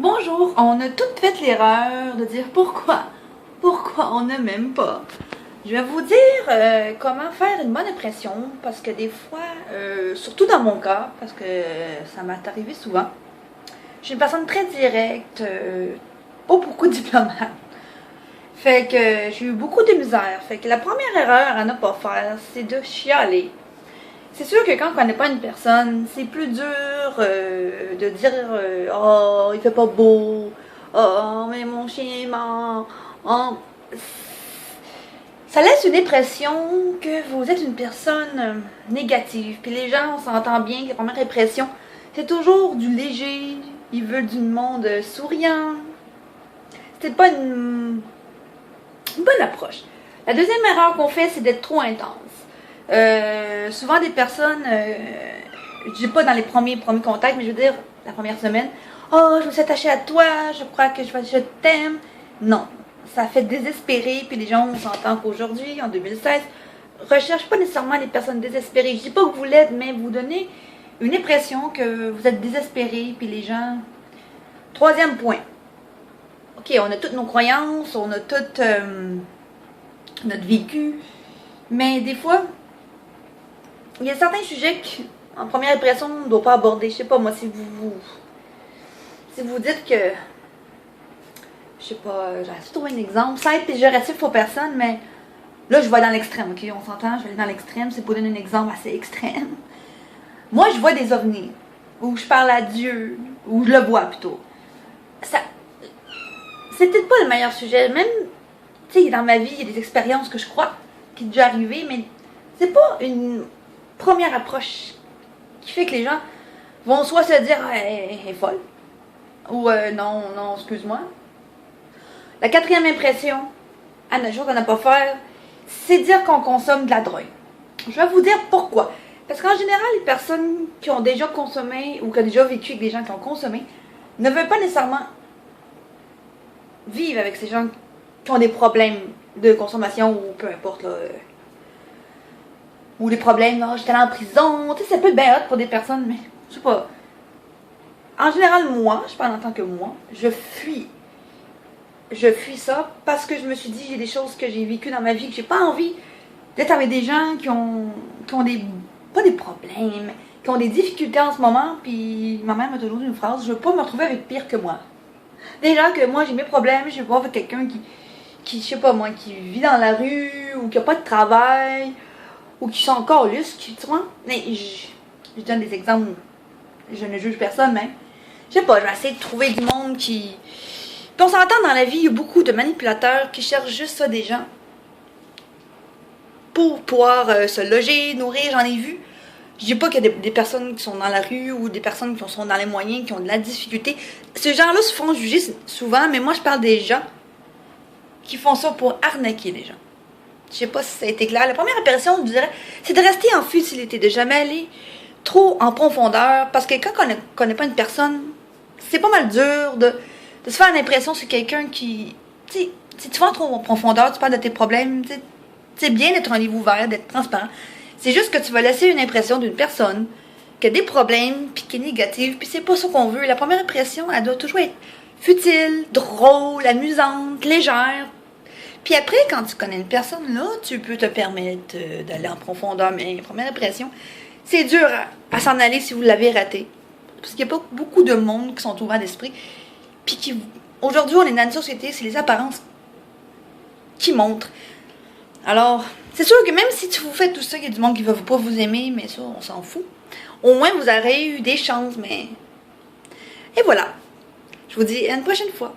Bonjour, on a toutes fait l'erreur de dire pourquoi on ne m'aime pas. Je vais vous dire comment faire une bonne impression parce que des fois, surtout dans mon cas, parce que ça m'est arrivé souvent, je suis une personne très directe, pas beaucoup diplomate. Fait que j'ai eu beaucoup de misère. Fait que la première erreur à ne pas faire, c'est de chialer. C'est sûr que quand on connaît pas une personne, c'est plus dur de dire oh, il fait pas beau, oh, mais mon chien est mort. Oh. Ça laisse une impression que vous êtes une personne négative. Puis les gens, on s'entend bien que la première impression, c'est toujours du léger. Ils veulent du monde souriant. C'était pas une bonne approche. La deuxième erreur qu'on fait, c'est d'être trop intense. Souvent des personnes, je dis pas dans les premiers contacts, mais je veux dire la première semaine, oh je me suis attachée à toi, je crois que je t'aime. Non, ça fait désespérer, puis les gens, on s'entend qu'aujourd'hui, en 2016, recherchent pas nécessairement les personnes désespérées. Je dis pas que vous l'êtes, mais vous donnez une impression que vous êtes désespéré, puis les gens. Troisième point. Ok, on a toutes nos croyances, on a tout notre vécu, mais des fois, il y a certains sujets qui, en première impression, on ne doit pas aborder. Je sais pas, moi, si vous dites que, je sais pas, j'essaie de trouver un exemple, ça va être péjoratif pour personne, mais là, je vais dans l'extrême, ok? On s'entend, je vais aller dans l'extrême, c'est pour donner un exemple assez extrême. Moi, je vois des ovnis, ou je parle à Dieu, ou je le vois plutôt. Ça, c'est peut-être pas le meilleur sujet, même, tu sais, dans ma vie, il y a des expériences que je crois qui sont déjà arrivées, mais c'est pas une première approche qui fait que les gens vont soit se dire elle est folle ou non, excuse-moi. La quatrième impression, à notre chose à ne pas faire, c'est dire qu'on consomme de la drogue. Je vais vous dire pourquoi. Parce qu'en général, les personnes qui ont déjà consommé ou qui ont déjà vécu avec des gens qui ont consommé ne veulent pas nécessairement vivre avec ces gens qui ont des problèmes de consommation ou peu importe là. Ou des problèmes, oh, j'étais allée en prison, tu sais, ça peut être bien hot pour des personnes, mais je sais pas. En général, moi, je parle en tant que moi, je fuis ça parce que je me suis dit, j'ai des choses que j'ai vécues dans ma vie que j'ai pas envie d'être avec des gens qui ont des, pas des problèmes, qui ont des difficultés en ce moment, puis ma mère m'a toujours dit une phrase, je veux pas me retrouver avec pire que moi. Des gens que moi, j'ai mes problèmes, je veux pas avec quelqu'un qui, je sais pas moi, qui vit dans la rue, ou qui a pas de travail, ou qui sont encore lustres, tu vois. Mais je donne des exemples, je ne juge personne, mais je sais pas, je vais essayer de trouver du monde qui. Puis on s'entend dans la vie, il y a beaucoup de manipulateurs qui cherchent juste ça des gens pour pouvoir se loger, nourrir, j'en ai vu. Je dis pas qu'il y a des personnes qui sont dans la rue ou des personnes qui sont dans les moyens, qui ont de la difficulté. Ces gens-là se font juger souvent, mais moi je parle des gens qui font ça pour arnaquer les gens. Je sais pas si ça a été clair. La première impression, je dirais, c'est de rester en futilité, de jamais aller trop en profondeur. Parce que quand on ne connaît pas une personne, c'est pas mal dur de se faire une impression sur quelqu'un qui. Tu sais, si tu vas trop en profondeur, tu parles de tes problèmes, c'est bien d'être un livre ouvert, d'être transparent. C'est juste que tu vas laisser une impression d'une personne qui a des problèmes, puis qui est négative, puis c'est pas ça qu'on veut. La première impression, elle doit toujours être futile, drôle, amusante, légère. Puis après, quand tu connais une personne, là, tu peux te permettre d'aller en profondeur. Mais première impression, c'est dur à s'en aller si vous l'avez raté. Parce qu'il n'y a pas beaucoup de monde qui sont ouverts d'esprit. Puis qui, aujourd'hui, on est dans une société, c'est les apparences qui montrent. Alors, c'est sûr que même si vous faites tout ça, il y a du monde qui ne va pas vous aimer, mais ça, on s'en fout. Au moins, vous aurez eu des chances, mais. Et voilà. Je vous dis à une prochaine fois.